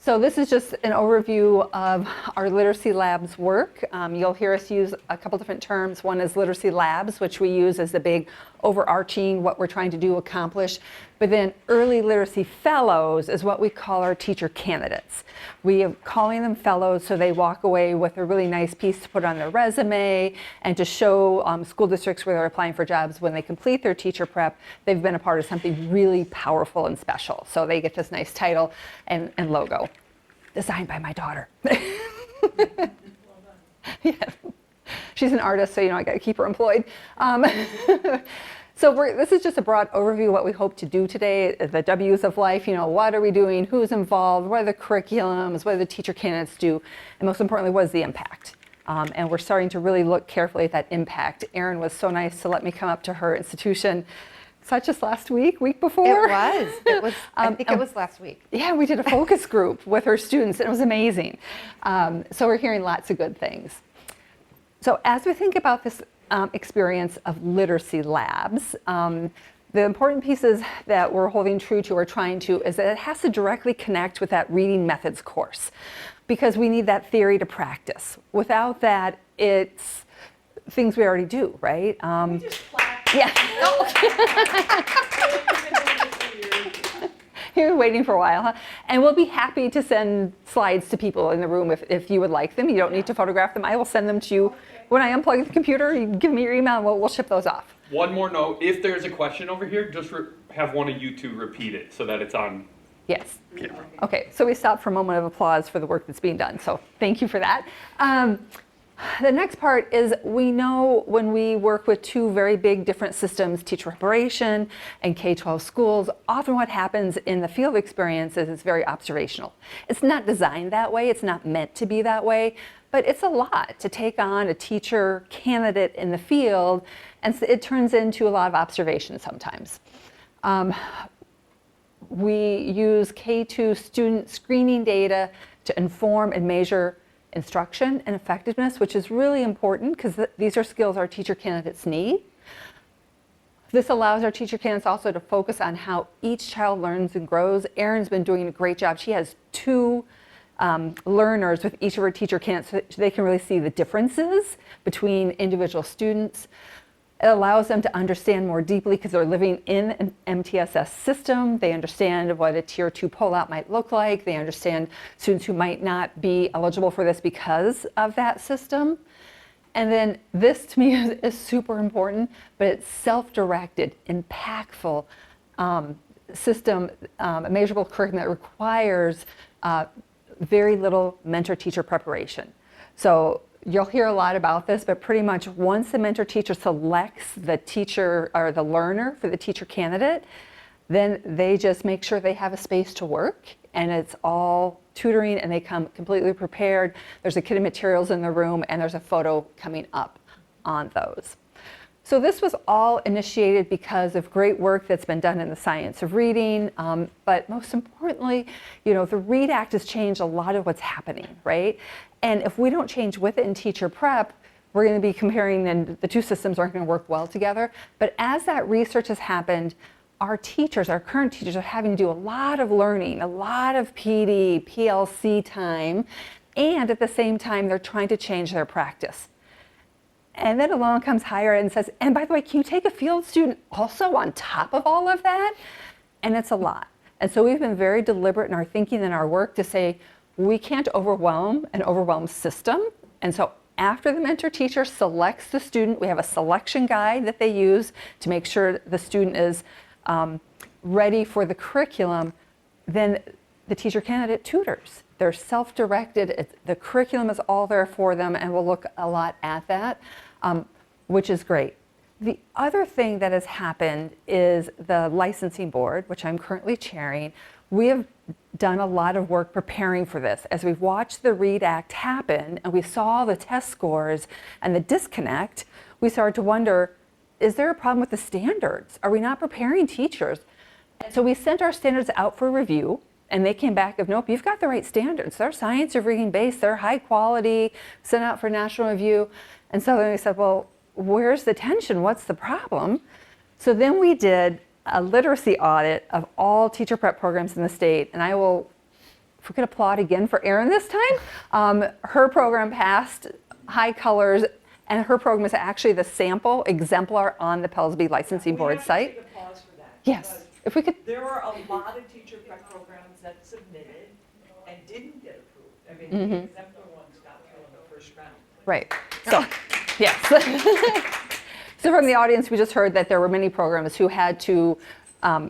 So this is just an overview of our literacy labs work. You'll hear us use a couple different terms. One is literacy labs, which we use as the big overarching what we're trying to do accomplish. But then early literacy fellows is what we call our teacher candidates. We are calling them fellows so they walk away with a really nice piece to put on their resume and to show school districts where they're applying for jobs when they complete their teacher prep, they've been a part of something really powerful and special. So they get this nice title and logo. Designed by my daughter. Yeah. She's an artist, so I got to keep her employed. So this is just a broad overview of what we hope to do today, the W's of life. What are we doing? Who's involved? What are the curriculums? What do the teacher candidates do? And most importantly, what is the impact? And we're starting to really look carefully at that impact. Erin was so nice to let me come up to her institution. Was that just last week before? It was. I think it was last week. Yeah, we did a focus group with her students, and it was amazing. So we're hearing lots of good things. So as we think about this experience of literacy labs, the important pieces that we're holding true to or trying to is that it has to directly connect with that reading methods course, because we need that theory to practice. Without that, it's things we already do, right? We just clap. Yeah. You're waiting for a while, huh? And we'll be happy to send slides to people in the room if you would like them. You don't need to photograph them. I will send them to you. When I unplug the computer, you give me your email and we'll ship those off. One more note, if there's a question over here, just have one of you two repeat it so that it's on Yes. camera. Okay, so we stopped for a moment of applause for the work that's being done. So thank you for that. The next part is we know when we work with two very big different systems, teacher preparation and K-12 schools, often what happens in the field experience is it's very observational. It's not designed that way, it's not meant to be that way, but it's a lot to take on a teacher candidate in the field, and so it turns into a lot of observation sometimes. We use K2 student screening data to inform and measure instruction and effectiveness, which is really important because these are skills our teacher candidates need. This allows our teacher candidates also to focus on how each child learns and grows. Erin's been doing a great job. She has two learners with each of her teacher candidates so they can really see the differences between individual students. It allows them to understand more deeply because they're living in an MTSS system. They understand what a tier 2 pullout might look like. They understand students who might not be eligible for this because of that system. And then this to me is super important, but it's self-directed, impactful system, a measurable curriculum that requires very little mentor-teacher preparation. So you'll hear a lot about this, but pretty much once the mentor-teacher selects the teacher or the learner for the teacher candidate, then they just make sure they have a space to work, and it's all tutoring, and they come completely prepared. There's a kit of materials in the room, and there's a photo coming up on those. So this was all initiated because of great work that's been done in the science of reading, but most importantly, the READ Act has changed a lot of what's happening, right? And if we don't change with it in teacher prep, we're going to be comparing, and the two systems aren't going to work well together. But as that research has happened, our teachers, our current teachers, are having to do a lot of learning, a lot of PD, PLC time, and at the same time, they're trying to change their practice. And then along comes higher ed and says, and by the way, can you take a field student also on top of all of that? And it's a lot. And so we've been very deliberate in our thinking and our work to say, we can't overwhelm an overwhelmed system. And so after the mentor teacher selects the student, we have a selection guide that they use to make sure the student is ready for the curriculum. Then the teacher candidate tutors. They're self-directed. The curriculum is all there for them, and we'll look a lot at that, which is great. The other thing that has happened is the licensing board, which I'm currently chairing. We have done a lot of work preparing for this. As we've watched the READ Act happen and we saw the test scores and the disconnect, we started to wonder, is there a problem with the standards? Are we not preparing teachers? And so we sent our standards out for review, and they came back of, nope, you've got the right standards. They're science of reading based, they're high quality, sent out for national review. And so then we said, well, where's the tension? What's the problem? So then we did a literacy audit of all teacher prep programs in the state, and I will if we could applaud again for Erin this time. Her program passed high colors, and her program is actually the sample exemplar on the Pellsby Licensing Board site. We have to take a pause for that. Yes, if we could. There were a lot of teacher prep programs that submitted and didn't get approved. I mean, the exemplar ones got through in the first round. Right. So, yes. So from the audience, we just heard that there were many programs who had to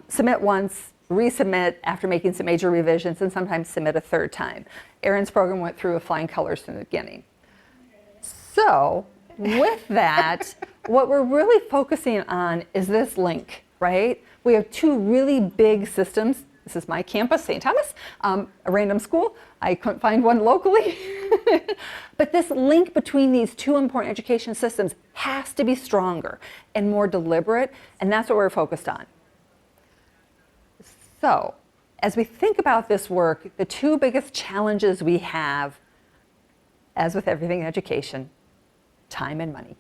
submit once, resubmit after making some major revisions, and sometimes submit a third time. Erin's program went through with flying colors from the beginning. So with that, what we're really focusing on is this link, right? We have two really big systems. This is my campus, St. Thomas, a random school. I couldn't find one locally. But this link between these two important education systems has to be stronger and more deliberate, and that's what we're focused on. So, as we think about this work, the two biggest challenges we have, as with everything in education, time and money.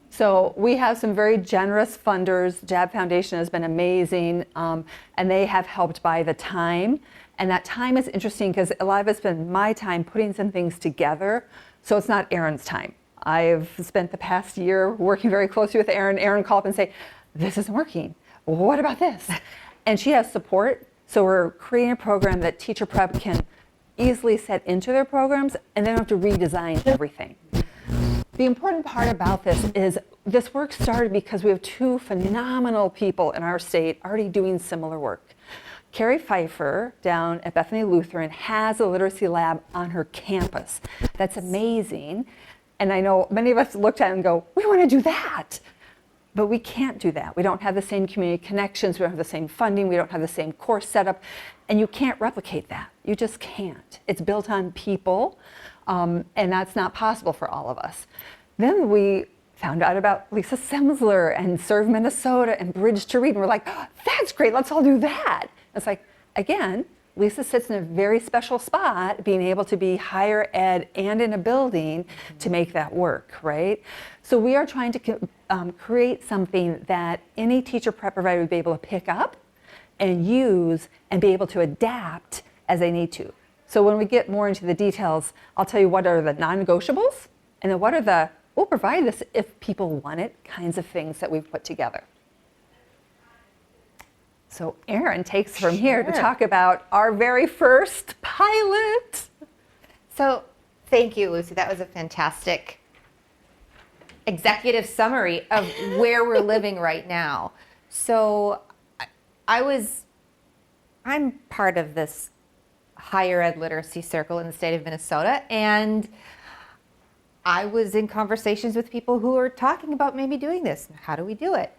So we have some very generous funders. JAB Foundation has been amazing, and they have helped by the time. And that time is interesting because a lot of it's been my time putting some things together, so it's not Erin's time. I've spent the past year working very closely with Erin. Erin called up and say, this isn't working. What about this? And she has support, so we're creating a program that teacher prep can easily set into their programs, and they don't have to redesign everything. The important part about this is this work started because we have two phenomenal people in our state already doing similar work. Carrie Pfeiffer down at Bethany Lutheran has a literacy lab on her campus. That's amazing. And I know many of us looked at it and go, we want to do that. But we can't do that. We don't have the same community connections. We don't have the same funding. We don't have the same course setup. And you can't replicate that. You just can't. It's built on people. And that's not possible for all of us. Then we found out about Lisa Semsler and Serve Minnesota and Bridge to Read. And we're like, oh, that's great. Let's all do that. It's like, again, Lisa sits in a very special spot, being able to be higher ed and in a building to make that work, right? So we are trying to create something that any teacher prep provider would be able to pick up and use and be able to adapt as they need to. So when we get more into the details, I'll tell you what are the non-negotiables and then what are the, we'll provide this if people want it, kinds of things that we've put together. So Erin takes from here to talk about our very first pilot. So thank you, Lucy. That was a fantastic executive summary of where we're living right now. So I'm part of this higher ed literacy circle in the state of Minnesota, and I was in conversations with people who are talking about maybe doing this. How do we do it?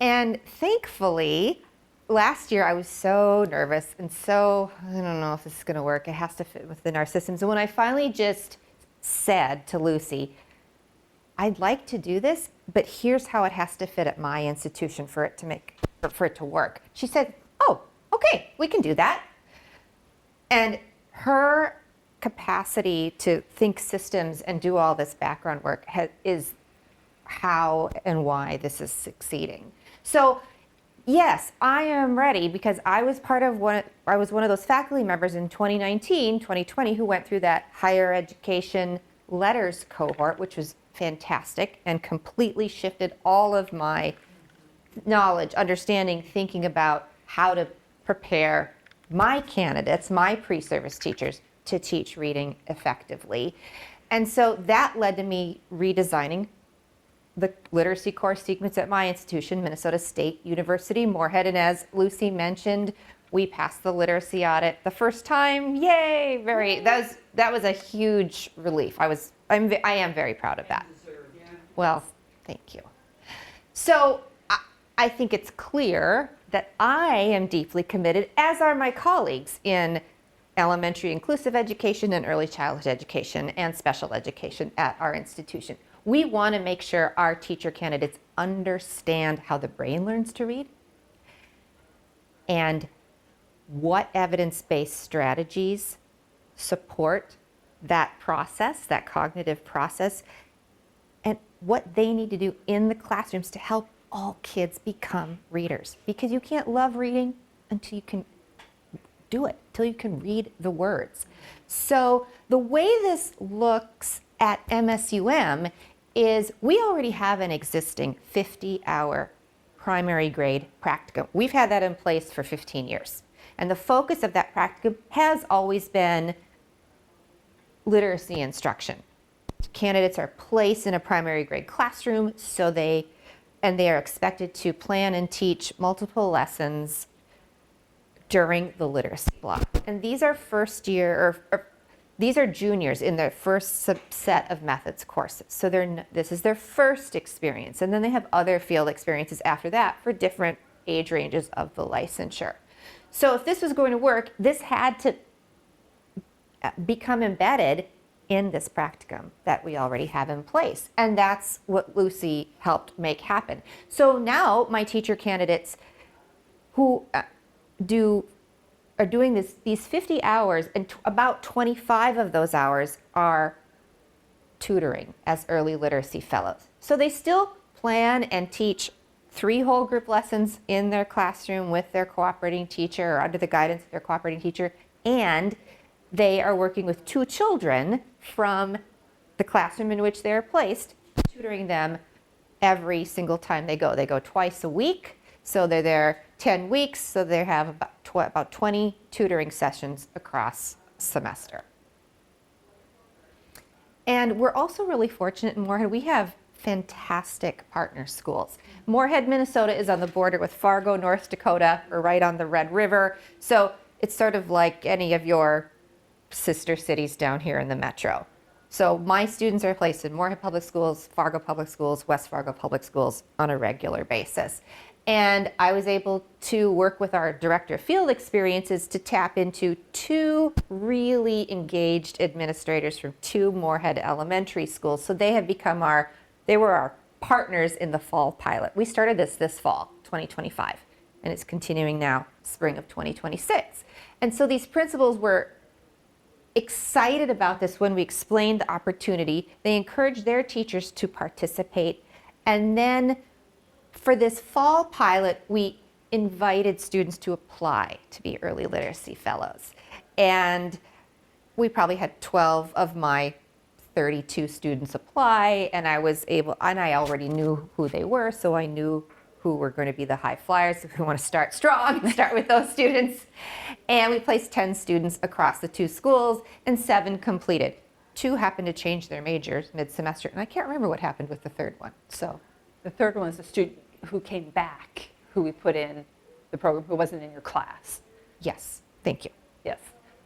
And thankfully, last year I was so nervous and so, I don't know if this is going to work. It has to fit within our systems. And when I finally just said to Lucy, I'd like to do this, but here's how it has to fit at my institution for it to work. She said, oh, okay, we can do that. And her capacity to think systems and do all this background work is how and why this is succeeding. So yes, I am ready because I was one of those faculty members in 2019, 2020 who went through that higher education letters cohort, which was fantastic and completely shifted all of my knowledge, understanding, thinking about how to prepare my candidates, my pre-service teachers, to teach reading effectively. And so that led to me redesigning the literacy course sequence at my institution, Minnesota State University, Moorhead. And as Lucy mentioned, we passed the literacy audit the first time. Yay! That was a huge relief. I am very proud of that. Well, thank you. So I think it's clear that I am deeply committed, as are my colleagues in elementary inclusive education and early childhood education and special education at our institution. We want to make sure our teacher candidates understand how the brain learns to read and what evidence-based strategies support that process, that cognitive process, and what they need to do in the classrooms to help all kids become readers. Because you can't love reading until you can do it, till you can read the words. So the way this looks at MSUM is we already have an existing 50-hour primary grade practicum. We've had that in place for 15 years. And the focus of that practicum has always been literacy instruction. Candidates are placed in a primary grade classroom, and they are expected to plan and teach multiple lessons during the literacy block. And these are first year, or these are juniors in their first subset of methods courses. So this is their first experience. And then they have other field experiences after that for different age ranges of the licensure. So if this was going to work, this had to become embedded in this practicum that we already have in place. And that's what Lucy helped make happen. So now my teacher candidates who are doing these 50 hours, and about 25 of those hours are tutoring as early literacy fellows. So they still plan and teach 3 whole group lessons in their classroom with their cooperating teacher or under the guidance of their cooperating teacher, and they are working with 2 children from the classroom in which they are placed, tutoring them every single time they go. They go twice a week, so they're there 10 weeks, so they have about 20 tutoring sessions across semester. And we're also really fortunate in Moorhead. We have fantastic partner schools. Moorhead, Minnesota is on the border with Fargo, North Dakota. We're right on the Red River. So it's sort of like any of your sister cities down here in the metro. So my students are placed in Moorhead Public Schools, Fargo Public Schools, West Fargo Public Schools on a regular basis. And I was able to work with our director of field experiences to tap into 2 really engaged administrators from 2 Moorhead elementary schools. So they have become they were our partners in the fall pilot. We started this fall, 2025, and it's continuing now, spring of 2026. And so these principals were excited about this when we explained the opportunity. They encouraged their teachers to participate. And then for this fall pilot, we invited students to apply to be early literacy fellows. And we probably had 12 of my 32 students apply, and I already knew who they were, so I knew who were going to be the high flyers. If we want to start strong, start with those students. And we placed 10 students across the 2 schools, and 7 completed. 2 happened to change their majors mid-semester, and I can't remember what happened with the 3rd one. So The 3rd one is a student who came back, who we put in the program, who wasn't in your class. yes, thank you. Yes.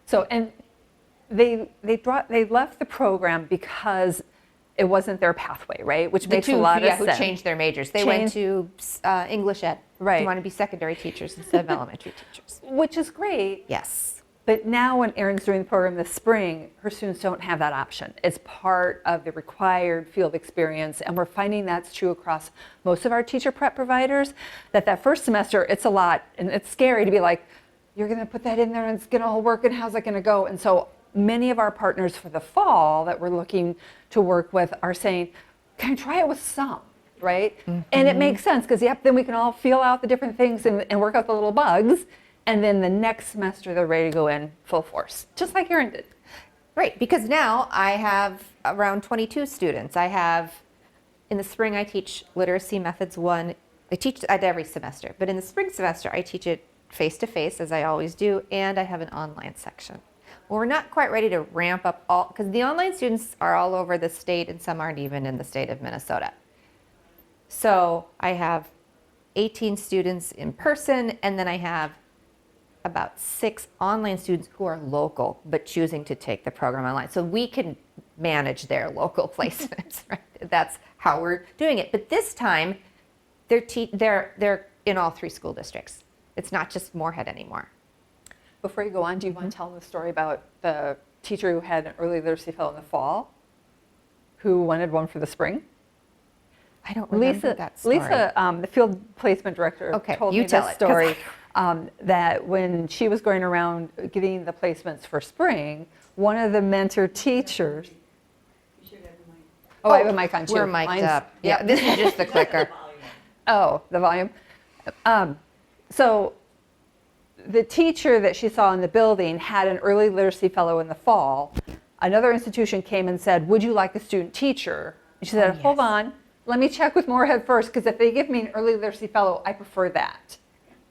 So, and they left the program because it wasn't their pathway, right? Which makes a lot of who sense. changed their majors. They went to English ed. Right. They want to be secondary teachers instead of elementary teachers. Which is great. Yes. But now when Erin's doing the program this spring, her students don't have that option. It's part of the required field experience, and we're finding that's true across most of our teacher prep providers, that first semester, it's a lot, and it's scary to be like, you're gonna put that in there and it's gonna all work, and how's that gonna go? And so many of our partners for the fall that we're looking to work with are saying, can I try it with some, right? Mm-hmm. And it makes sense, because then we can all feel out the different things and work out the little bugs. And then the next semester, they're ready to go in full force, just like Erin did. Right, because now I have around 22 students. In the spring, I teach Literacy Methods 1. I teach it every semester, but in the spring semester, I teach it face-to-face, as I always do, and I have an online section. Well, we're not quite ready to ramp up all, because the online students are all over the state, and some aren't even in the state of Minnesota. So I have 18 students in person, and then I have about 6 online students who are local but choosing to take the program online. So we can manage their local placements, right? That's how we're doing it. But this time, they're in all 3 school districts. It's not just Moorhead anymore. Before you go on, do you want to tell the story about the teacher who had an early literacy fellow in the fall, who wanted one for the spring? I don't remember that story. Lisa, the field placement director, told me this story. That when she was going around getting the placements for spring, one of the mentor teachers. You should have the mic. Oh, I have a mic on too. We're mic'd Mine's- up. Yeah, this is just the clicker. Oh, the volume. So the teacher that she saw in the building had an early literacy fellow in the fall. Another institution came and said, would you like a student teacher? And she said, yes. hold on, let me check with Moorhead first, because if they give me an early literacy fellow, I prefer that,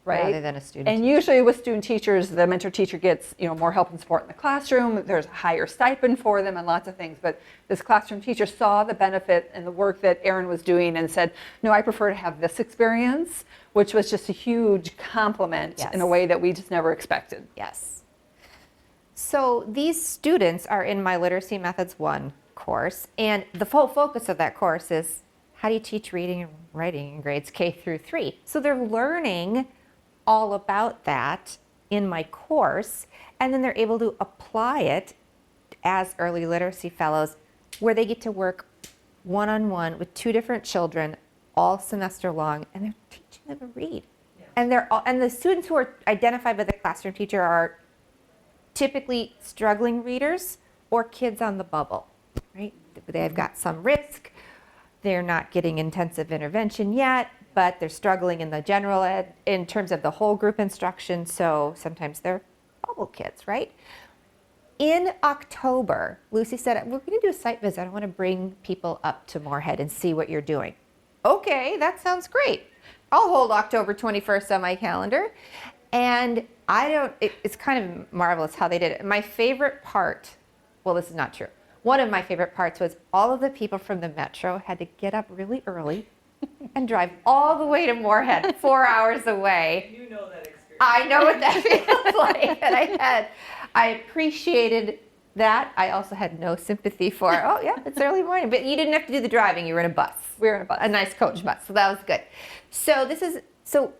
right? Rather than a student And teacher. usually with student teachers, the mentor teacher gets, more help and support in the classroom. There's a higher stipend for them and lots of things. But this classroom teacher saw the benefit in the work that Erin was doing and said, no, I prefer to have this experience, which was just a huge compliment in a Yes. way that we just never expected. Yes. So these students are in my Literacy Methods 1 course, and the full focus of that course is how do you teach reading and writing in grades K through 3? So they're learning all about that in my course, and then they're able to apply it as early literacy fellows, where they get to work one-on-one with 2 different children all semester long, and they're teaching them to read. And the students who are identified by the classroom teacher are typically struggling readers or kids on the bubble, right? They've got some risk. They're not getting intensive intervention yet, but they're struggling in the general ed in terms of the whole group instruction. So sometimes they're bubble kids, right? In October, Lucy said, we're going to do a site visit. I want to bring people up to Moorhead and see what you're doing. Okay, that sounds great. I'll hold October 21st on my calendar. And it's kind of marvelous how they did it. My favorite part, well, this is not true. One of my favorite parts was all of the people from the Metro had to get up really early and drive all the way to Moorhead, 4 hours away. You know that experience. I know what that feels like. And I appreciated that. I also had no sympathy for, oh yeah, it's early morning. But you didn't have to do the driving. You were in a bus. We were in a bus. A nice coach bus. So that was good. So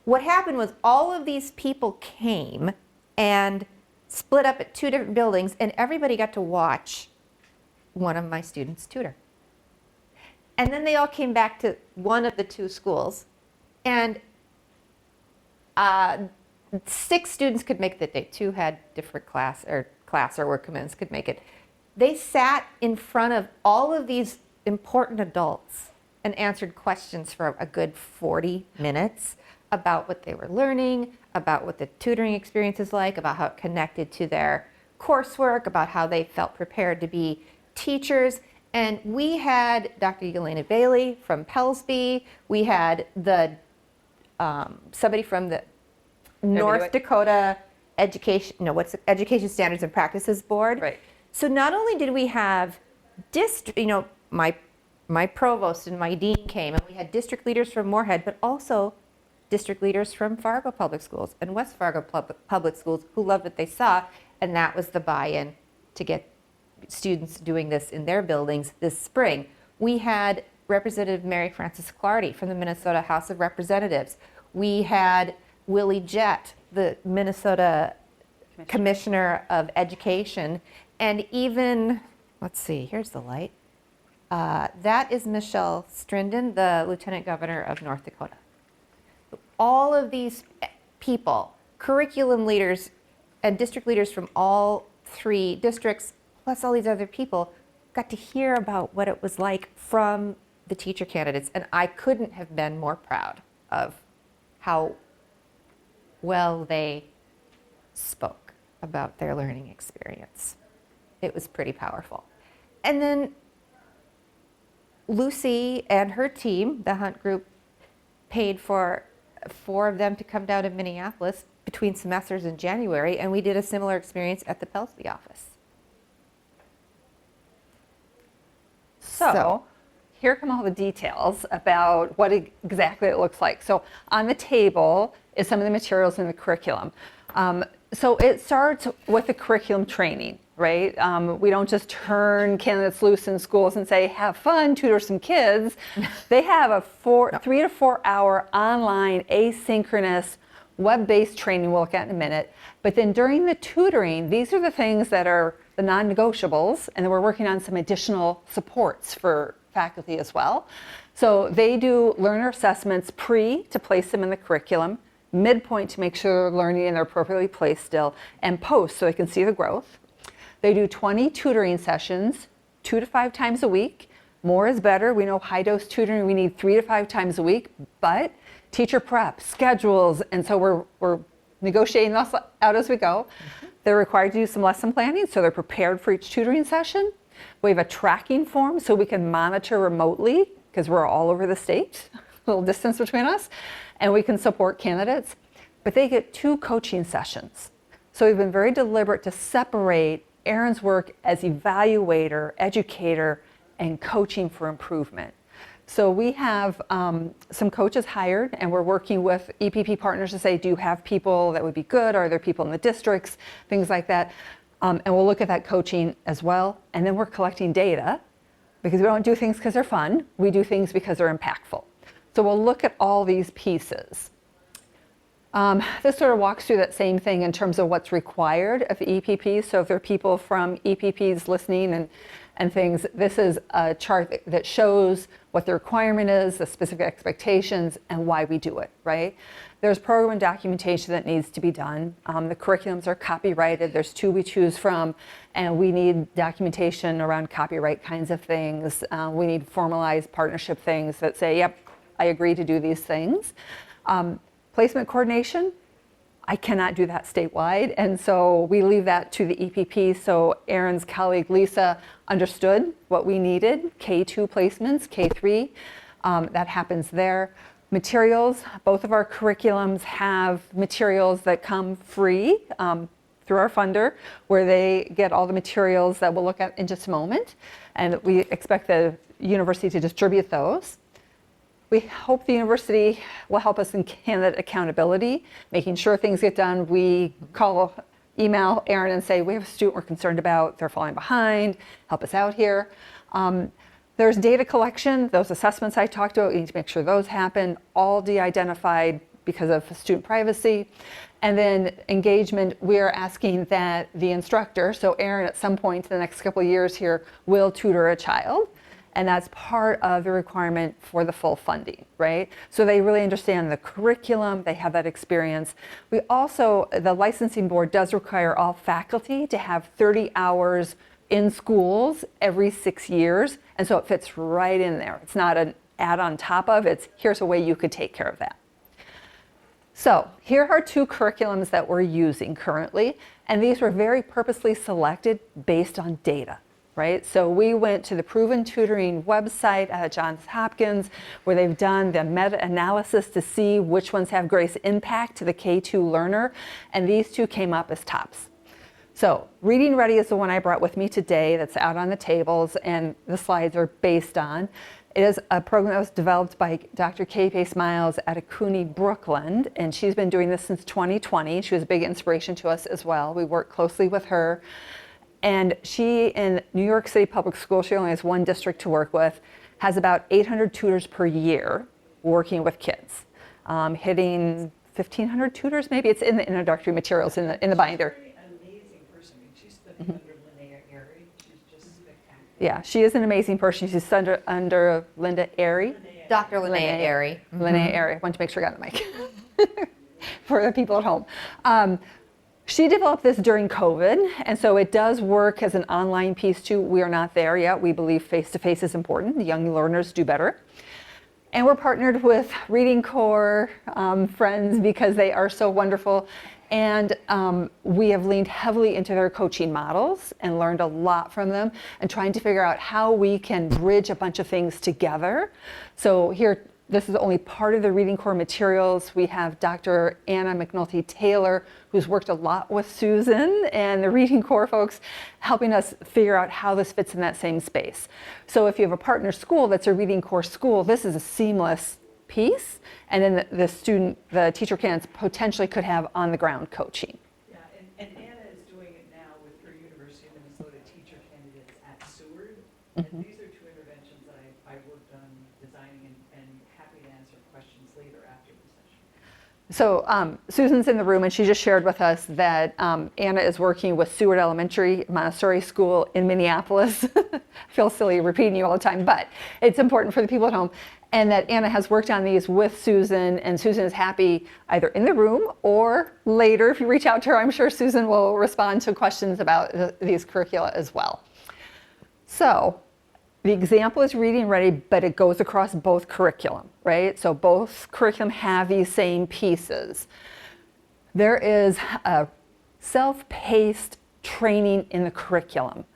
what happened was all of these people came and split up at 2 different buildings, and everybody got to watch one of my students tutor. And then they all came back to one of the 2 schools, and 6 students could make the day. 2 had different class or work commitments, could make it. They sat in front of all of these important adults and answered questions for a good 40 minutes about what they were learning, about what the tutoring experience is like, about how it connected to their coursework, about how they felt prepared to be teachers. And we had Dr. Yelena Bailey from Pellsby. We had somebody from the North Dakota Education Standards and Practices Board. Right. So not only did we have my provost and my dean came, and we had district leaders from Moorhead, but also district leaders from Fargo Public Schools and West Fargo Public Schools who loved what they saw, and that was the buy-in to get students doing this in their buildings this spring. We had Representative Mary Frances Clardy from the Minnesota House of Representatives. We had Willie Jett, the Minnesota Commissioner of Education, and even, let's see, here's the light. That is Michelle Strinden, the Lieutenant Governor of North Dakota. All of these people, curriculum leaders and district leaders from all 3 districts, plus all these other people, got to hear about what it was like from the teacher candidates. And I couldn't have been more proud of how well they spoke about their learning experience. It was pretty powerful. And then Lucy and her team, the Hunt Group, paid for 4 of them to come down to Minneapolis between semesters in January, and we did a similar experience at the Pellsby office. So here come all the details about what exactly it looks like. So on the table is some of the materials in the curriculum. So it starts with the curriculum training, right? We don't just turn candidates loose in schools and say, have fun, tutor some kids. They have a 3 to 4 hour online asynchronous web-based training we'll look at in a minute. But then during the tutoring, these are the things that are the non-negotiables, and then we're working on some additional supports for faculty as well. So they do learner assessments to place them in the curriculum, midpoint to make sure they're learning and they're appropriately placed still, and post so they can see the growth. They do 20 tutoring sessions, 2 to 5 times a week. More is better. We know high dose tutoring, we need 3 to 5 times a week, but teacher prep, schedules, and so we're negotiating this out as we go. They're required to do some lesson planning, so they're prepared for each tutoring session. We have a tracking form so we can monitor remotely because we're all over the state, a little distance between us, and we can support candidates. But they get 2 coaching sessions. So we've been very deliberate to separate Erin's work as evaluator, educator, and coaching for improvement. So we have some coaches hired, and we're working with EPP partners to say, do you have people that would be good? Are there people in the districts? Things like that. And we'll look at that coaching as well. And then we're collecting data because we don't do things because they're fun. We do things because they're impactful. So we'll look at all these pieces. This sort of walks through that same thing in terms of what's required of EPPs. So if there are people from EPPs listening and things, this is a chart that shows what the requirement is, the specific expectations, and why we do it, right? There's program and documentation that needs to be done. The curriculums are copyrighted. There's 2 we choose from, and we need documentation around copyright kinds of things. We need formalized partnership things that say, yep, I agree to do these things. Placement coordination, I cannot do that statewide, and so we leave that to the EPP. So Erin's colleague Lisa understood what we needed, K2 placements, K3, that happens there. Materials, both of our curriculums have materials that come free through our funder, where they get all the materials that we'll look at in just a moment, and we expect the university to distribute those. We hope the university will help us in candidate accountability, making sure things get done. We email Erin and say, we have a student we're concerned about, they're falling behind, help us out here. There's data collection, those assessments I talked about, we need to make sure those happen, all de-identified because of student privacy. And then engagement, we are asking that the instructor, so Erin at some point in the next couple of years here, will tutor a child. And that's part of the requirement for the full funding, right? So they really understand the curriculum, they have that experience. We also, the licensing board does require all faculty to have 30 hours in schools every 6 years. And so it fits right in there. It's not an add on top of, it's here's a way you could take care of that. So here are 2 curriculums that we're using currently. And these were very purposely selected based on data. Right? So we went to the Proven Tutoring website at Johns Hopkins, where they've done the meta-analysis to see which ones have greatest impact to the K2 learner, and these 2 came up as tops. So Reading Ready is the one I brought with me today that's out on the tables, and the slides are based on. It is a program that was developed by Dr. Kay Pace Miles at CUNY Brookland, and she's been doing this since 2020. She was a big inspiration to us as well. We work closely with her. And she, in New York City Public Schools, she only has 1 district to work with, has about 800 tutors per year working with kids, hitting 1,500 tutors, maybe. It's in the introductory materials in the binder. She's an amazing person. I mean, she's studied under Linnea Airy. She's just spectacular. Yeah, she is an amazing person. She's under Linda Airy. Dr. Linnea Airy. Linnea Airy. I wanted to make sure I got the mic for the people at home. She developed this during COVID, and so it does work as an online piece too. We are not there yet. We believe face-to-face is important. The young learners do better. And we're partnered with Reading Corps friends because they are so wonderful. And we have leaned heavily into their coaching models and learned a lot from them and trying to figure out how we can bridge a bunch of things together. So here, this is only part of the Reading Corps materials. We have Dr. Anna McNulty Taylor, who's worked a lot with Susan and the Reading Corps folks, helping us figure out how this fits in that same space. So if you have a partner school that's a Reading Corps school, this is a seamless piece. And then the teacher candidates potentially could have on-the-ground coaching. Yeah, and Anna is doing it now with her University of Minnesota teacher candidates at Seward. And these are 2 interventions that I worked on designing and happy to answer questions later after the session. So Susan's in the room, and she just shared with us that Anna is working with Seward Elementary Montessori School in Minneapolis. I feel silly repeating you all the time, but it's important for the people at home. And that Anna has worked on these with Susan, and Susan is happy either in the room or later. If you reach out to her, I'm sure Susan will respond to questions about these curricula as well. So the example is Reading Ready, but it goes across both curriculum, right? So both curriculum have these same pieces. There is a self-paced training in the curriculum.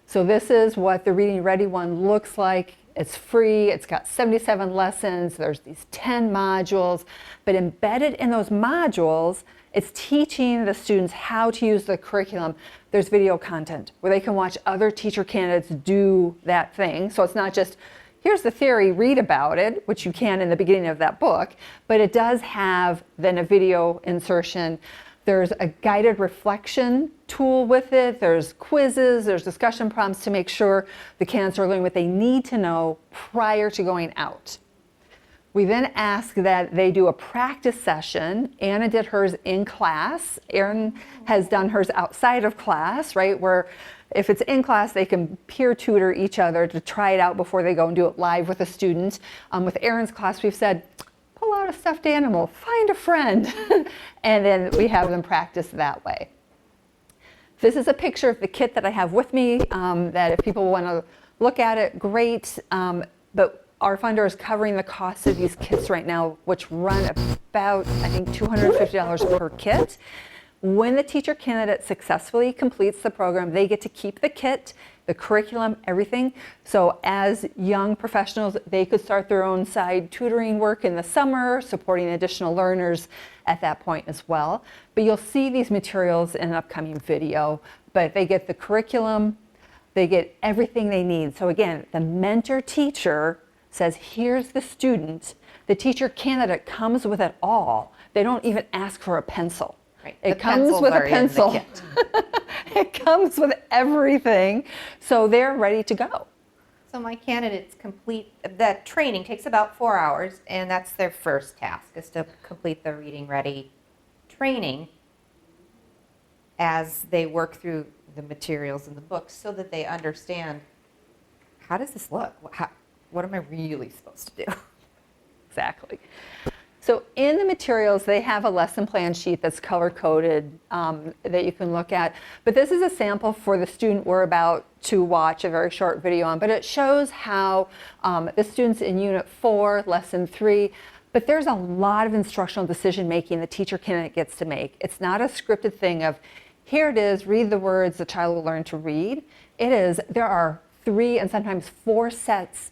So this is what the Reading Ready one looks like. It's free, it's got 77 lessons, there's these 10 modules, but embedded in those modules, it's teaching the students how to use the curriculum. There's video content where they can watch other teacher candidates do that thing. So it's not just, here's the theory, read about it, which you can in the beginning of that book, but it does have then a video insertion. There's a guided reflection tool with it. There's quizzes, there's discussion prompts to make sure the candidates are learning what they need to know prior to going out. We then ask that they do a practice session. Anna did hers in class. Erin has done hers outside of class, right? Where if it's in class, they can peer tutor each other to try it out before they go and do it live with a student. With Erin's class, we've said, pull out a stuffed animal, find a friend, and then we have them practice that way. This is a picture of the kit that I have with me, that if people want to look at it, great. But our funder is covering the cost of these kits right now, which run about, I think, $250 per kit. When the teacher candidate successfully completes the program, they get to keep the kit, the curriculum, everything. So as young professionals, they could start their own side tutoring work in the summer, supporting additional learners at that point as well. But you'll see these materials in an upcoming video, but they get the curriculum, they get everything they need. So again, the mentor teacher says, here's the student. The teacher candidate comes with it all. They don't even ask for a pencil. Right. It comes with a pencil. It comes with everything. So they're ready to go. So my candidates complete, that training takes about 4 hours, and that's their first task, is to complete the Reading Ready training as they work through the materials in the books so that they understand, how does this look? What am I really supposed to do? Exactly. So in the materials, they have a lesson plan sheet that's color-coded that you can look at. But this is a sample for the student we're about to watch a very short video on. But it shows how the students in Unit 4, Lesson 3, but there's a lot of instructional decision-making the teacher candidate gets to make. It's not a scripted thing of, here it is, read the words, the child will learn to read. It is, there are 3 and sometimes 4 sets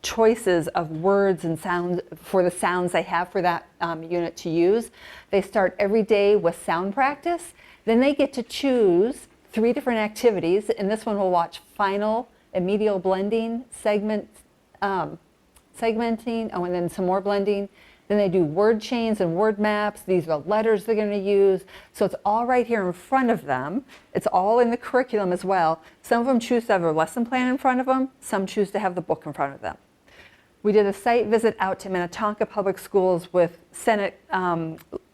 choices of words and sounds for the sounds they have for that unit to use. They start every day with sound practice. Then they get to choose 3 different activities. In this one, we'll watch final and medial blending, segmenting, and then some more blending. Then they do word chains and word maps. These are the letters they're going to use. So it's all right here in front of them. It's all in the curriculum as well. Some of them choose to have their lesson plan in front of them. Some choose to have the book in front of them. We did a site visit out to Minnetonka Public Schools with Senate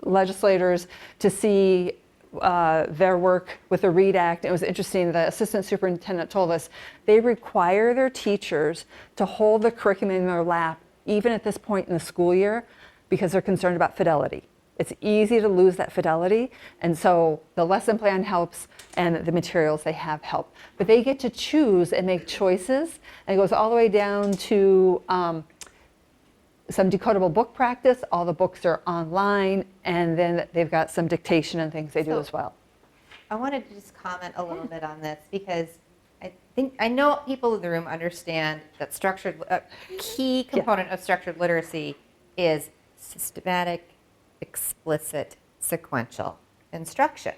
legislators to see their work with the READ Act. It was interesting, the assistant superintendent told us they require their teachers to hold the curriculum in their lap even at this point in the school year because they're concerned about fidelity. It's easy to lose that fidelity, and so the lesson plan helps and the materials they have help. But they get to choose and make choices, and it goes all the way down to some decodable book practice. All the books are online, and then they've got some dictation and things they do as well. I wanted to just comment a little bit on this because I know people in the room understand that key component of structured literacy is systematic, explicit, sequential instruction.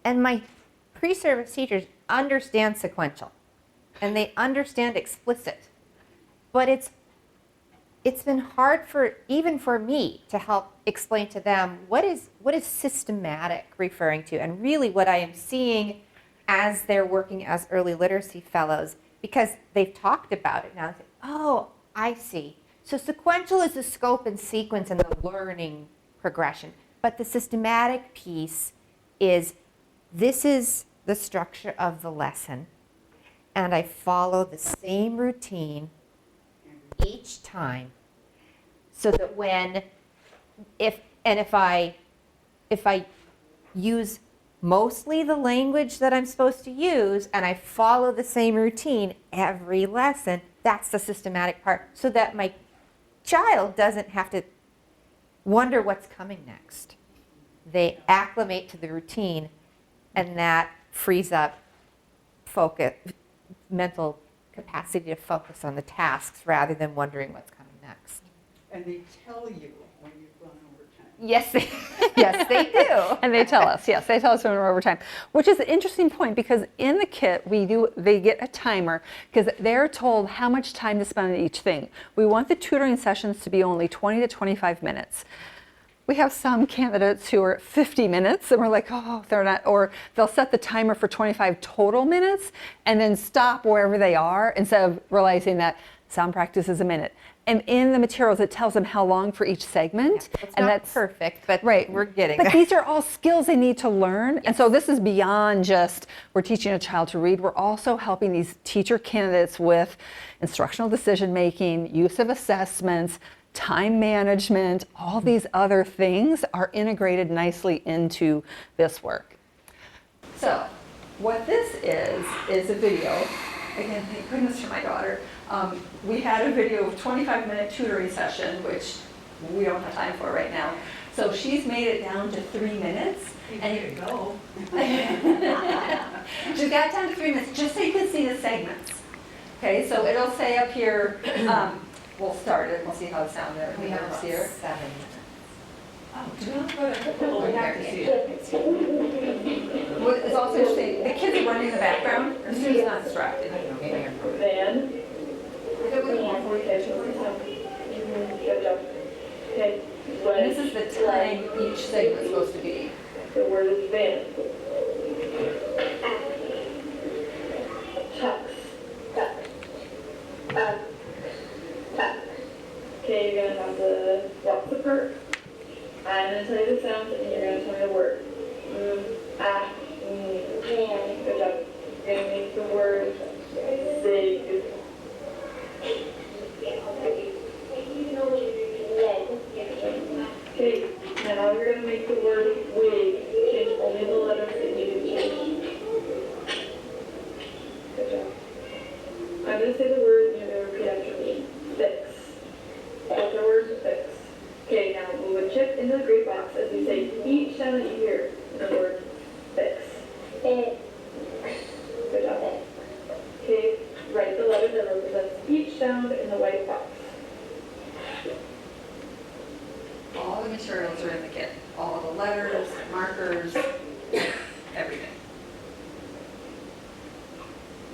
And my pre-service teachers understand sequential and they understand explicit, but it's been hard even for me to help explain to them what is systematic referring to, and really what I am seeing as they're working as early literacy fellows, because they've talked about it now. Oh, I see. So sequential is the scope and sequence and the learning progression. But the systematic piece is, this is the structure of the lesson, and I follow the same routine each time, so that if I use mostly the language that I'm supposed to use and I follow the same routine every lesson, that's the systematic part, so that my child doesn't have to wonder what's coming next. they acclimate to the routine, and that frees up focus, mental capacity to focus on the tasks rather than wondering what's coming next. And they tell you when you've gone over time. Yes, yes, they do. And they tell us, yes, they tell us when we're over time, which is an interesting point because in the kit they get a timer because they're told how much time to spend on each thing. We want the tutoring sessions to be only 20 to 25 minutes. We have some candidates who are at 50 minutes and we're like, oh, they're not, or they'll set the timer for 25 total minutes and then stop wherever they are instead of realizing that sound practice is a minute. And in the materials, it tells them how long for each segment. It's and not that's perfect, but right. we're getting But there. these are all skills they need to learn. And so this is beyond just we're teaching a child to read. We're also helping these teacher candidates with instructional decision making, use of assessments, time management, all these other things are integrated nicely into this work. So what this is a video. Again, thank goodness for my daughter. We had a video of 25-minute tutoring session, which we don't have time for right now. So she's made it down to 3 minutes. There you go. She's got down to 3 minutes, just so you can see the segments. Okay, so it'll say up here, we'll start it, we'll see how it sounds there. We have about here. 7 minutes. Oh, do we not go to, Well, we have to see it. What is also interesting, the kids are running in the background, and Sue's not distracted. Then, okay, And this is the time each segment's supposed to be. the word is then. Tucks, tuck, tuck. Okay, you're gonna have to walk the part. I'm gonna tell you the sounds and you're gonna tell me the word. Good job. You're gonna make the word big. Okay, now you're gonna make the word wig. Change only the letters that need to change. Good job. I'm gonna say the word and you're gonna repeat after me. Fix. What's the word? Fix. Okay, now move a chip into the gray box as we say each sound that you hear in the word fix. Good job. Okay, write the letter that represents each sound in the white box. All the materials are in the kit. All the letters, markers, everything.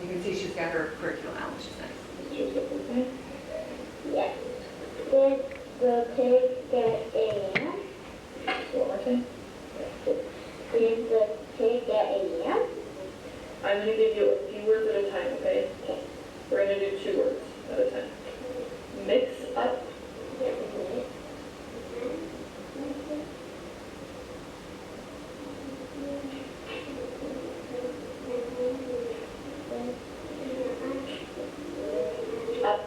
You can see she's got her curriculum out, which is nice. Yes. Did the pig get a yam? One more time. Did the pig get a yam? I'm going to give you a few words at a time, okay? We're going to do 2 words at a time. Mix up. Up.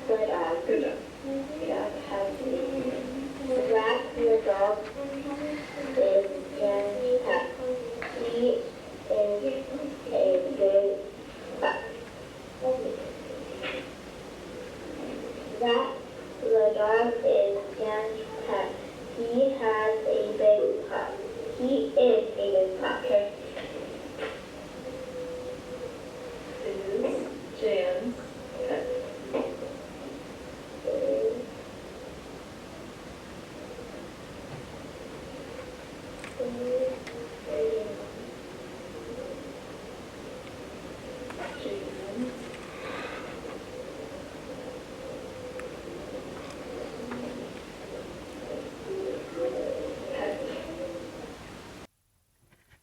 Good job. Good job. Rat the dog is Jen's pet. He is a big pup. Rat the dog is Jen's pet. He has a big pup. He is a big pup. Okay. Is Jan's pet.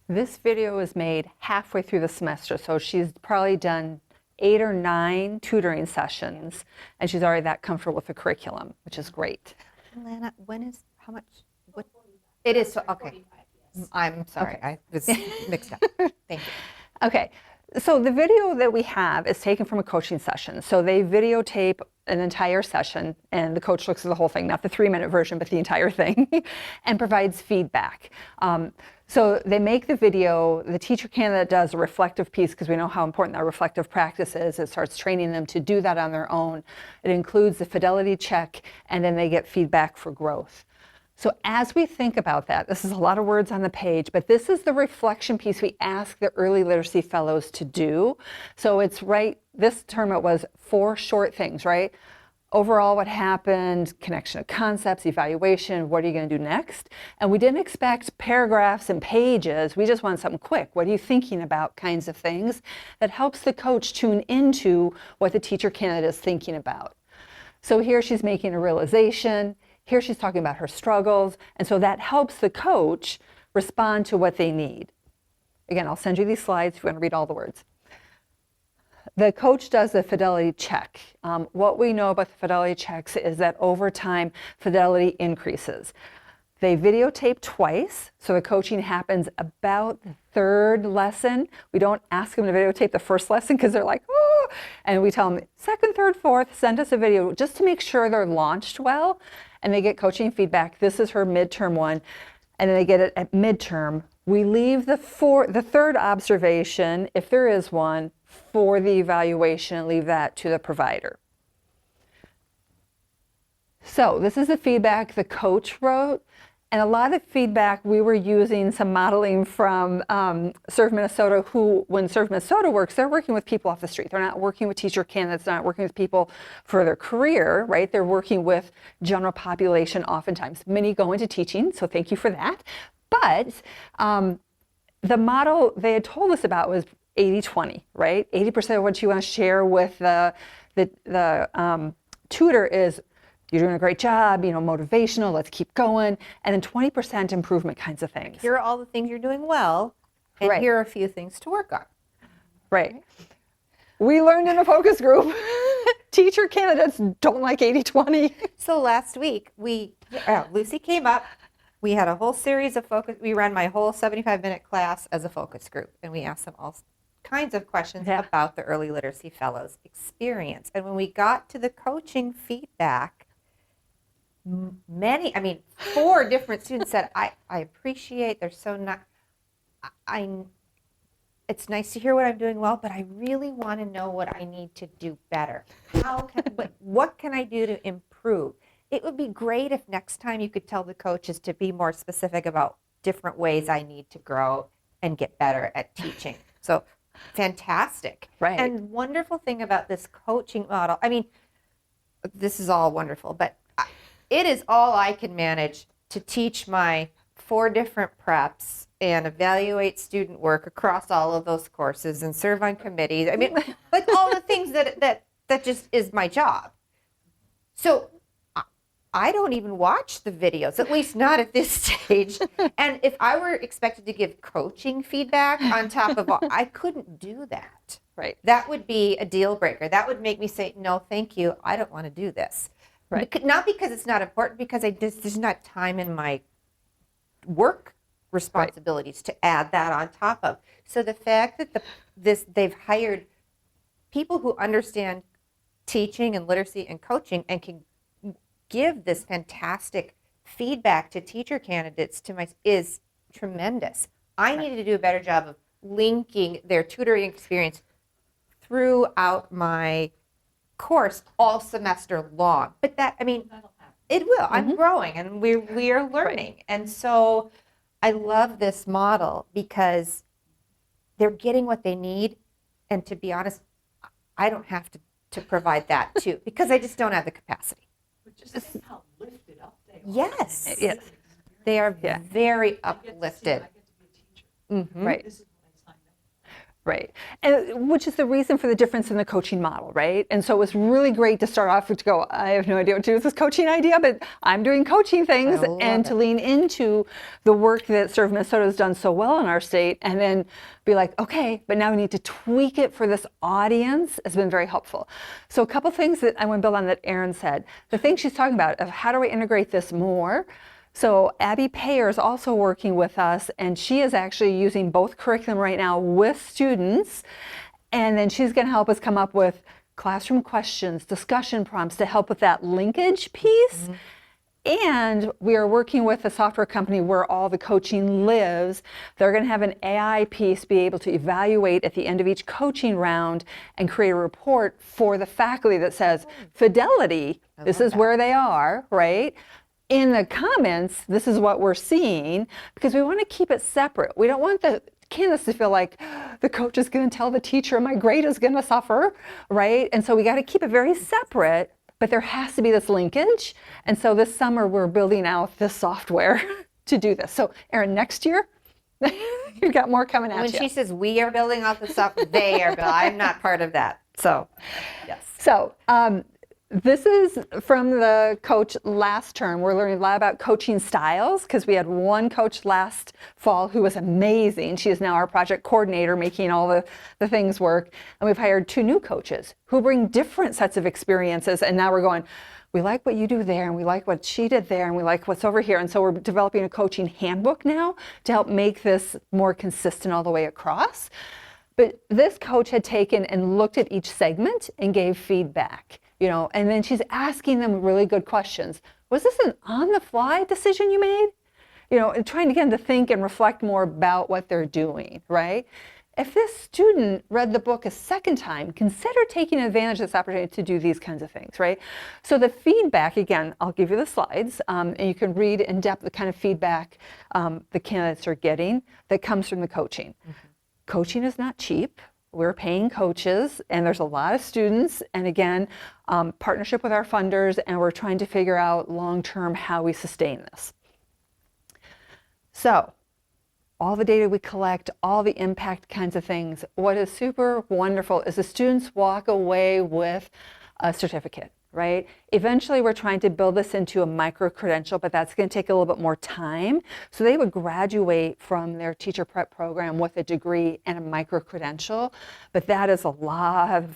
This video was made halfway through the semester, so she's probably done 8 or 9 tutoring sessions, and she's already that comfortable with the curriculum, which is great. Lana, when is, how much, what? It is, okay. I'm sorry, Okay. I was mixed up. Thank you. Okay, So the video that we have is taken from a coaching session. So they videotape an entire session and the coach looks at the whole thing, not the 3-minute version, but the entire thing, and provides feedback. So they make the video, the teacher candidate does a reflective piece because we know how important that reflective practice is. It starts training them to do that on their own. It includes the fidelity check, and then they get feedback for growth. So as we think about that, this is a lot of words on the page, but this is the reflection piece we ask the early literacy fellows to do. So it's right, this term it was 4 short things, right? Overall, what happened, connection of concepts, evaluation, what are you going to do next? And we didn't expect paragraphs and pages. We just want something quick. What are you thinking about kinds of things that helps the coach tune into what the teacher candidate is thinking about. So here she's making a realization. Here she's talking about her struggles. And so that helps the coach respond to what they need. Again, I'll send you these slides if you want to read all the words. The coach does the fidelity check. What we know about the fidelity checks is that over time, fidelity increases. They videotape twice, so the coaching happens about the 3rd lesson. We don't ask them to videotape the 1st lesson because they're like, oh, and we tell them 2nd, 3rd, 4th, send us a video just to make sure they're launched well, and they get coaching feedback. This is her midterm one, and then they get it at midterm. We leave the 3rd observation, if there is one, for the evaluation and leave that to the provider. So this is the feedback the coach wrote, and a lot of feedback we were using some modeling from Serve Minnesota, who, when Serve Minnesota works, they're working with people off the street. They're not working with teacher candidates, they're not working with people for their career, right? They're working with general population oftentimes. Many go into teaching, so thank you for that. But the model they had told us about was 80-20, right? 80% of what you want to share with the tutor is, you're doing a great job, you know, motivational, let's keep going. And then 20% improvement kinds of things. Here are all the things you're doing well, and Right. here are a few things to work on. Right. We learned in a focus group, teacher candidates don't like 80-20. So last week, Lucy came up. We had a whole series of focus. We ran my whole 75-minute class as a focus group, and we asked them all kinds of questions about the early literacy fellows experience. And when we got to the coaching feedback, 4 different students said, I appreciate, they're so not, it's nice to hear what I'm doing well, but I really want to know what I need to do better. What can I do to improve? It would be great if next time you could tell the coaches to be more specific about different ways I need to grow and get better at teaching. So fantastic. Right. And wonderful thing about this coaching model, I mean, this is all wonderful, but it is all I can manage to teach my 4 different preps and evaluate student work across all of those courses and serve on committees. I mean, like all the things that just is my job. So I don't even watch the videos, at least not at this stage. And if I were expected to give coaching feedback on top of all, I couldn't do that. Right. That would be a deal breaker. That would make me say, no, thank you. I don't want to do this. Right. Not because it's not important, because there's not time in my work responsibilities to add that on top of. So the fact that they've hired people who understand teaching and literacy and coaching and can give this fantastic feedback to teacher candidates is tremendous. I needed to do a better job of linking their tutoring experience throughout my course all semester long. But that, I mean, it will. I'm growing and we are learning. Right. And so I love this model because they're getting what they need. And to be honest, I don't have to provide that too, because I just don't have the capacity. But just think how lifted up they are. Yes. Yes. They are very uplifted. I get to be a teacher. Right. This is what I signed up for. Right. And which is the reason for the difference in the coaching model, right? And so it was really great to start off to go, I have no idea what to do with this coaching idea, but I'm doing coaching things, and to lean into the work that Serve Minnesota has done so well in our state, and then be like, okay, but now we need to tweak it for this audience has been very helpful. So a couple things that I want to build on that Erin said. The thing she's talking about of how do I integrate this more? So Abby Payer is also working with us, and she is actually using both curriculum right now with students. And then she's going to help us come up with classroom questions, discussion prompts to help with that linkage piece. And we are working with a software company where all the coaching lives. They're going to have an AI piece be able to evaluate at the end of each coaching round and create a report for the faculty that says, fidelity, this is where they are, right? In the comments, this is what we're seeing, because we want to keep it separate. We don't want the candidates to feel like the coach is going to tell the teacher my grade is going to suffer, right? And so we got to keep it very separate, but there has to be this linkage. And so this summer we're building out this software to do this. So Erin, next year, you've got more coming at When you. she says we are building out the stuff, they are building. I'm not part of that. So, yes. So this is from the coach last term. We're learning a lot about coaching styles because we had one coach last fall who was amazing. She is now our project coordinator, making all the things work. And we've hired 2 new coaches who bring different sets of experiences. And now we're going, we like what you do there, and we like what she did there, and we like what's over here. And so we're developing a coaching handbook now to help make this more consistent all the way across. But this coach had taken and looked at each segment and gave feedback. And then she's asking them really good questions. Was this an on-the-fly decision you made? And trying to get them to think and reflect more about what they're doing, right? If this student read the book a second time, consider taking advantage of this opportunity to do these kinds of things, right? So the feedback, again, I'll give you the slides, and you can read in depth the kind of feedback the candidates are getting that comes from the coaching. Coaching is not cheap. We're paying coaches, and there's a lot of students, and again, partnership with our funders, and we're trying to figure out long-term how we sustain this. So all the data we collect, all the impact kinds of things, what is super wonderful is the students walk away with a certificate, right? Eventually, we're trying to build this into a micro-credential, but that's going to take a little bit more time. So they would graduate from their teacher prep program with a degree and a micro-credential, but that is a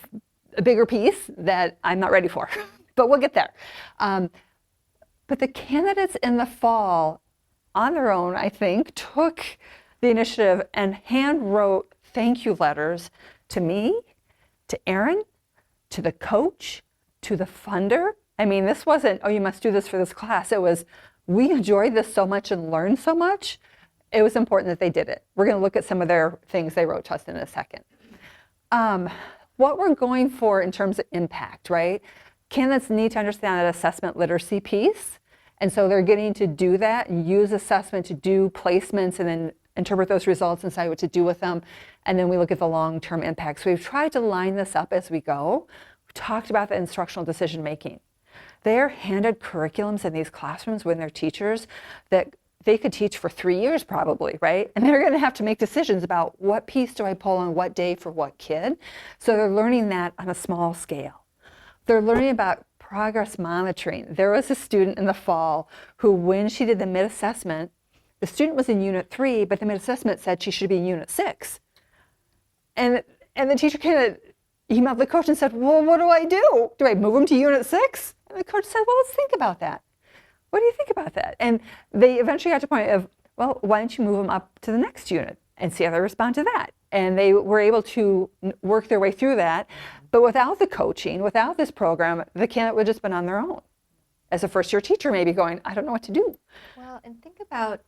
bigger piece that I'm not ready for, but we'll get there. But the candidates in the fall, on their own, I think, took the initiative and hand wrote thank you letters to me, to Erin, to the coach, to the funder. I mean, this wasn't, oh, you must do this for this class. It was, we enjoyed this so much and learned so much. It was important that they did it. We're going to look at some of their things they wrote to us in a second. What we're going for in terms of impact, right? Candidates need to understand that assessment literacy piece. And so they're getting to do that and use assessment to do placements and then interpret those results and decide what to do with them. And then we look at the long-term impact. So we've tried to line this up as we go. We've talked about the instructional decision making. They're handed curriculums in these classrooms when they're teachers that they could teach for 3 years probably, right? And they're going to have to make decisions about what piece do I pull on what day for what kid. So they're learning that on a small scale. They're learning about progress monitoring. There was a student in the fall who, when she did the mid-assessment, the student was in Unit 3, but the mid-assessment said she should be in Unit 6. And the teacher kind of emailed the coach and said, well, what do I do? Do I move them to Unit 6? And the coach said, well, let's think about that. What do you think about that? And they eventually got to the point of, well, why don't you move them up to the next unit and see how they respond to that? And they were able to work their way through that. But without the coaching, without this program, the candidate would have just been on their own. As a first-year teacher, maybe going, I don't know what to do. Well, and think about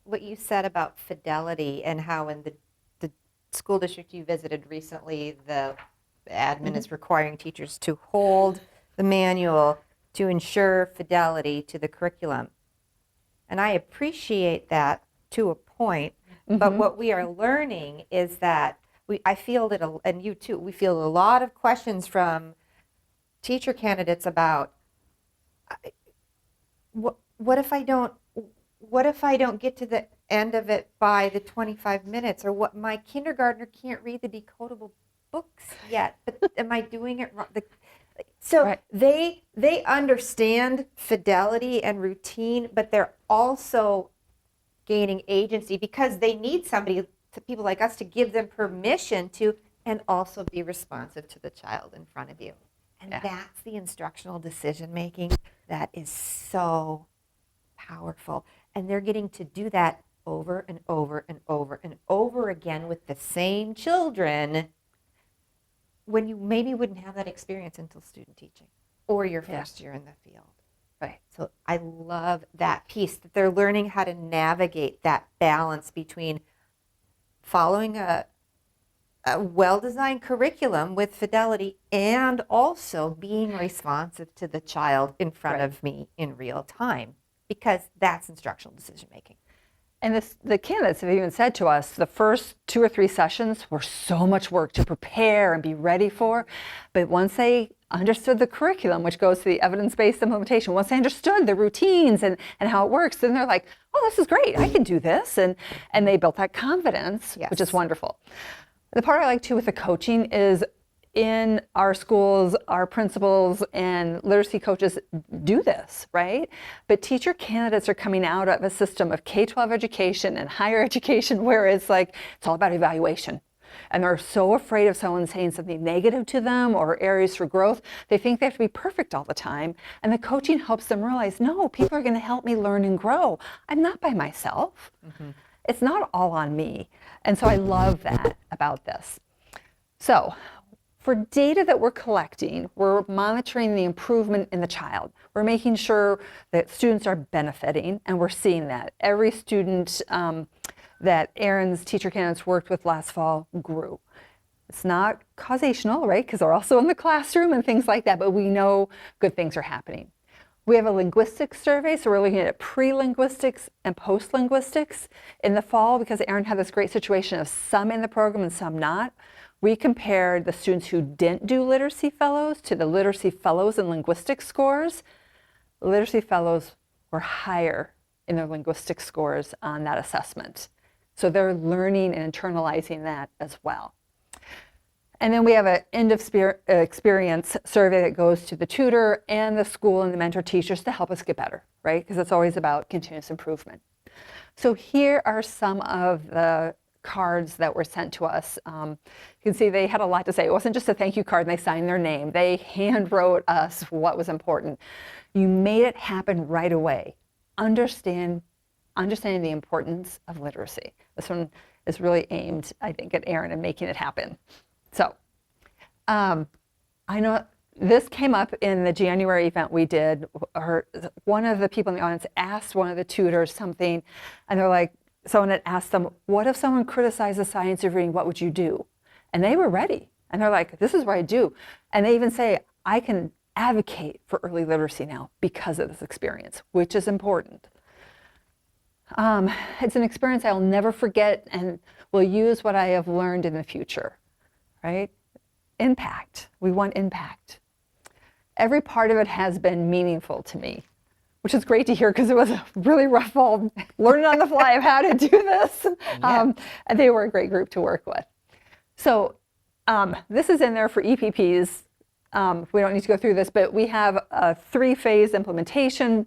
what you said about fidelity and how in the school district you visited recently, the admin is requiring teachers to hold the manual to ensure fidelity to the curriculum. And I appreciate that to a point, but what we are learning is that I feel that, and you too, we feel a lot of questions from teacher candidates about what if I don't get to the end of it by the 25 minutes, or what my kindergartner can't read the decodable books yet, but am I doing it wrong? So right. They understand fidelity and routine, but they're also gaining agency because they need somebody, people like us, to give them permission to, and also be responsive to the child in front of you. And that's the instructional decision making that is so powerful. And they're getting to do that over and over and over and over again with the same children when you maybe wouldn't have that experience until student teaching or your first year in the field. Right. So I love that piece, that they're learning how to navigate that balance between following a well-designed curriculum with fidelity and also being responsive to the child in front of me in real time, because that's instructional decision making. And the candidates have even said to us, the first 2 or 3 sessions were so much work to prepare and be ready for. But once they understood the curriculum, which goes to the evidence-based implementation, once they understood the routines and how it works, then they're like, oh, this is great. I can do this. And they built that confidence, which is wonderful. The part I like too with the coaching is in our schools, our principals and literacy coaches do this, right? But teacher candidates are coming out of a system of K-12 education and higher education where it's like, it's all about evaluation. And they're so afraid of someone saying something negative to them or areas for growth. They think they have to be perfect all the time. And the coaching helps them realize, no, people are going to help me learn and grow. I'm not by myself. It's not all on me. And so I love that about this. So for data that we're collecting, we're monitoring the improvement in the child. We're making sure that students are benefiting, and we're seeing that. Every student that Erin's teacher candidates worked with last fall grew. It's not causational, right? Because they're also in the classroom and things like that, but we know good things are happening. We have a linguistics survey, so we're looking at pre-linguistics and post-linguistics in the fall, because Erin had this great situation of some in the program and some not. We compared the students who didn't do literacy fellows to the literacy fellows and linguistics scores. Literacy fellows were higher in their linguistic scores on that assessment. So they're learning and internalizing that as well. And then we have an end of experience survey that goes to the tutor and the school and the mentor teachers to help us get better, right? Because it's always about continuous improvement. So here are some of the cards that were sent to us. You can see they had a lot to say. It wasn't just a thank you card and they signed their name. They hand wrote us what was important. You made it happen right away. Understanding the importance of literacy. This one is really aimed, I think, at Erin and making it happen. So I know this came up in the January event we did. One of the people in the audience asked one of the tutors something, and they're like, someone had asked them, what if someone criticized the science of reading, what would you do? And they were ready. And they're like, this is what I do. And they even say, I can advocate for early literacy now because of this experience, which is important. It's an experience I'll never forget and will use what I have learned in the future, right? Impact. We want impact. Every part of it has been meaningful to me, which is great to hear because it was a really rough fall learning on the fly of how to do this. And they were a great group to work with. So this is in there for EPPs. We don't need to go through this, but we have a 3-phase implementation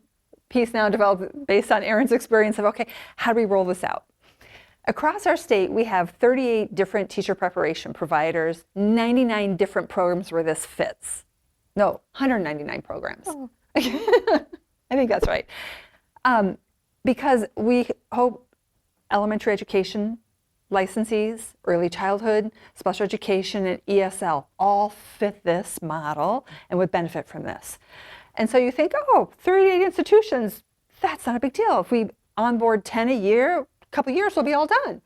piece now developed based on Erin's experience of, okay, how do we roll this out? Across our state, we have 38 different teacher preparation providers, 99 different programs where this fits. No, 199 programs. Oh. I think that's right. Because we hope elementary education licensees, early childhood, special education, and ESL all fit this model and would benefit from this. And so you think, oh, 38 institutions, that's not a big deal. If we onboard 10 a year, a couple of years, we'll be all done.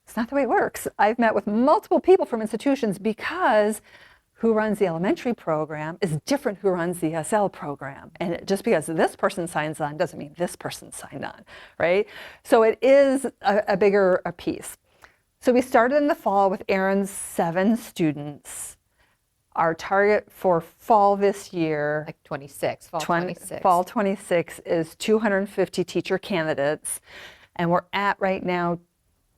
It's not the way it works. I've met with multiple people from institutions because who runs the elementary program is different who runs the ESL program. And just because this person signs on doesn't mean this person signed on, right? So it is a bigger piece. So we started in the fall with Erin's 7 students. Our target for fall this year, Like 26, fall 26. Fall 26 is 250 teacher candidates. And we're at right now,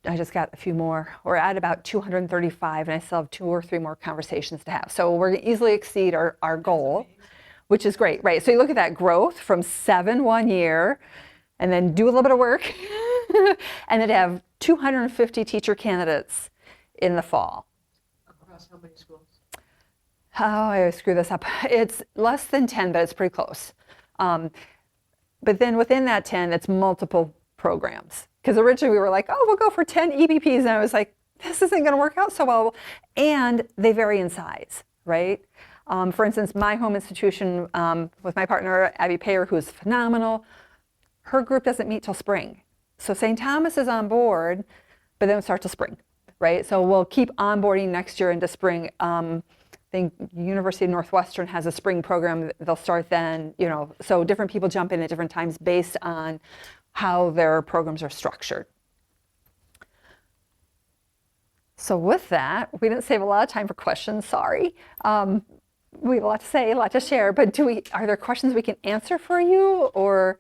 I just got a few more, we're at about 235 and I still have 2 or 3 more conversations to have. So we're going to easily exceed our goal, which is great, right? So you look at that growth from 7 one year and then do a little bit of work and then have 250 teacher candidates in the fall. Across how many schools? Oh, I always screw this up. It's less than 10, but it's pretty close. But then within that 10, it's multiple programs. Because originally we were like, oh, we'll go for 10 EBPs. And I was like, this isn't going to work out so well. And they vary in size, right? For instance, my home institution with my partner, Abby Payer, who is phenomenal, her group doesn't meet till spring. So St. Thomas is on board, but then it starts till spring, right? So we'll keep onboarding next year into spring. I think University of Northwestern has a spring program. They'll start then, so different people jump in at different times based on how their programs are structured. So with that, we didn't save a lot of time for questions, sorry. We have a lot to say, a lot to share, but are there questions we can answer for you, or?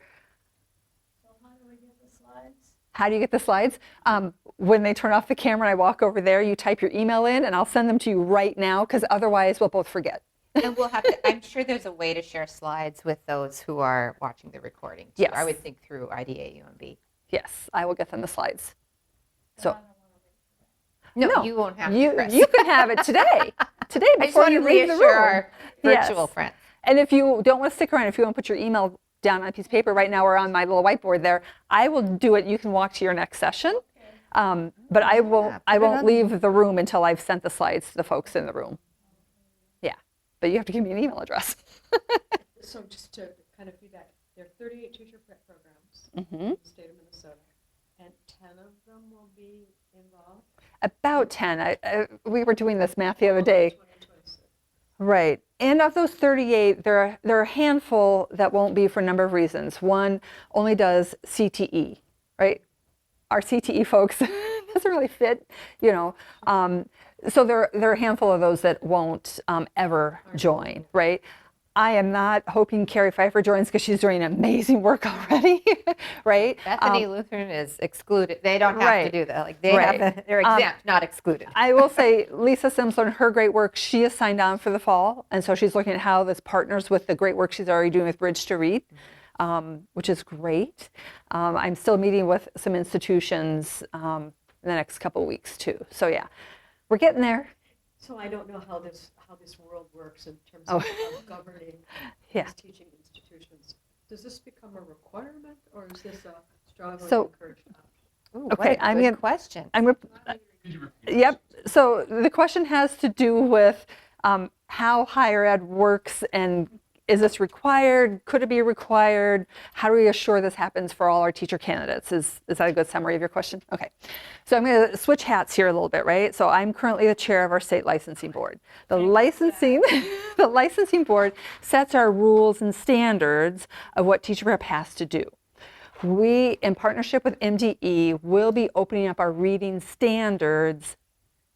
So how do we get the slides? How do you get the slides? When they turn off the camera and I walk over there, you type your email in and I'll send them to you right now, because otherwise we'll both forget. And we'll have to, I'm sure there's a way to share slides with those who are watching the recording too. Yes. I would think through IDA UMB. Yes, I will get them the slides. So No, you won't have to, you Chris. can have it today. Today I just before want you to leave the reassure room. our virtual Yes. friends. And if you don't want to stick around, if you want to put your email down on a piece of paper right now or on my little whiteboard there, I will do it. You can walk to your next session. But I won't leave the room until I've sent the slides to the folks in the room. Yeah, but you have to give me an email address. So just to kind of feedback, there are 38 teacher prep programs Mhm. in the state of Minnesota, and 10 of them will be involved. About 10. We were doing this math the other day. 2026. Right. And of those 38, there are a handful that won't be for a number of reasons. One only does CTE, right? Our CTE folks doesn't really fit, so there are a handful of those that won't ever join, right? I am not hoping Carrie Pfeiffer joins because she's doing amazing work already, right? Bethany Lutheran is excluded. They don't have Right. to do that. Like they Right. have, they're exempt, not excluded. I will say Lisa Simpson, her great work, she is signed on for the fall. And so she's looking at how this partners with the great work she's already doing with Bridge to Read, which is great. I'm still meeting with some institutions in the next couple of weeks too. So yeah, we're getting there. So I don't know how this world works in terms Oh. of governing Yeah. these teaching institutions. Does this become a requirement, or is this a strongly So- encouraged option? Ooh, Okay, what a I'm good gonna- question. Yep. So the question has to do with how higher ed works, and is this required? Could it be required? How do we assure this happens for all our teacher candidates? Is that a good summary of your question? Okay. So I'm going to switch hats here a little bit, right? So I'm currently the chair of our state licensing board. The licensing board sets our rules and standards of what teacher prep has to do. We, in partnership with MDE, will be opening up our reading standards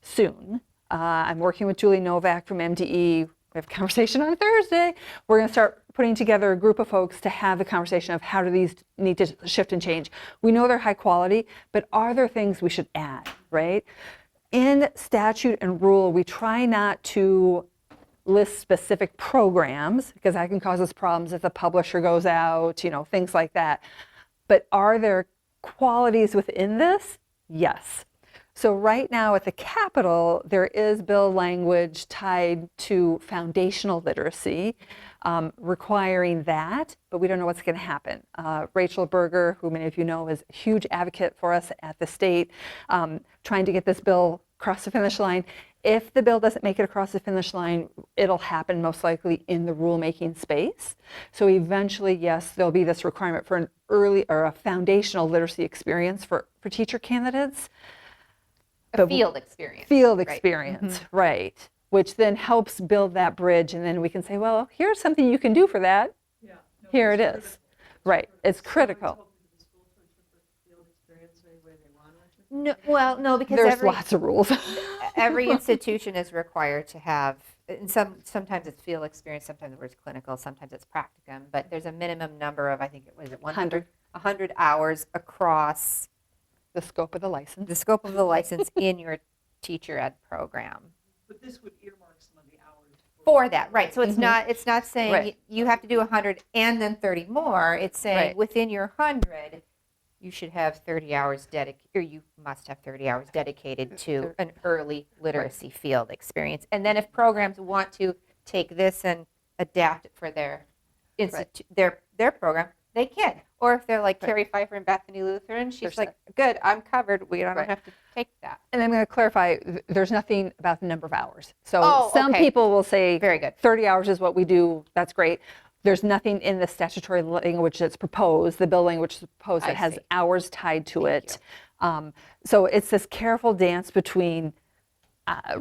soon. I'm working with Julie Novak from MDE. We have a conversation on Thursday. We're going to start putting together a group of folks to have the conversation of how do these need to shift and change. We know they're high quality, but are there things we should add, right? In statute and rule, we try not to list specific programs because that can cause us problems if the publisher goes out, things like that. But are there qualities within this? Yes. So right now at the Capitol, there is bill language tied to foundational literacy, requiring that, but we don't know what's going to happen. Rachel Berger, who many of you know is a huge advocate for us at the state, trying to get this bill across the finish line. If the bill doesn't make it across the finish line, it'll happen most likely in the rulemaking space. So eventually, yes, there'll be this requirement for an early or a foundational literacy experience for teacher candidates. A field experience. Field right. experience, right, which then helps build that bridge, and then we can say, well, here's something you can do for that. Yeah. No, Here it's it is. critical. Right, it's So critical. it's open to the school to interpret the field experience any way they want to. No, well, no, because There's lots of rules. every institution is required to have, and sometimes it's field experience, sometimes it's clinical, sometimes it's practicum, but there's a minimum number of, I think it was 100. 100 hours across The scope of the license. the scope of the license in your teacher ed program. But this would earmark some of the hours. For that, right. So it's not saying Right. you have to do 100 and then 30 more. It's saying Right. within your 100, you should have 30 hours dedicated, or you must have 30 hours dedicated to an early literacy field experience. And then if programs want to take this and adapt it for their institute, their program, they can. Or if they're like Carrie Pfeiffer and Bethany Lutheran, she's There's like, good, I'm covered. We don't Right. have to take that. And I'm going to clarify, there's nothing about the number of hours. So Oh, some okay. people will say Very good. 30 hours is what we do. That's great. There's nothing in the statutory language that's proposed, the bill language that's proposed, I that has see. hours tied to Thank it. So it's this careful dance between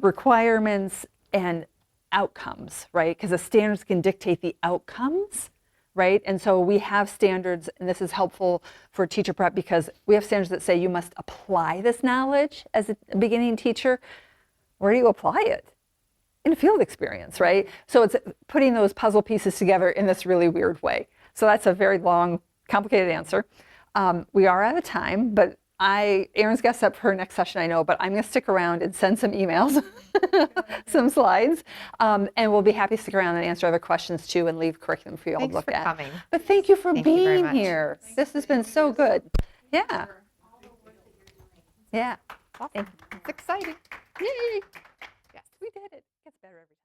requirements and outcomes, right? Because the standards can dictate the outcomes, right? And so we have standards, and this is helpful for teacher prep because we have standards that say you must apply this knowledge as a beginning teacher. Where do you apply it? In a field experience, right? So it's putting those puzzle pieces together in this really weird way. So that's a very long, complicated answer. We are out of time, but Erin's got set for her next session, I know, but I'm going to stick around and send some emails, some slides, and we'll be happy to stick around and answer other questions too and leave curriculum for you all to Thanks look for at. coming. But thank you for Thank you very being much. here. This has been so good. Yeah. Yeah. Awesome. It's exciting. Yay. Yes, we did it. It gets better every time.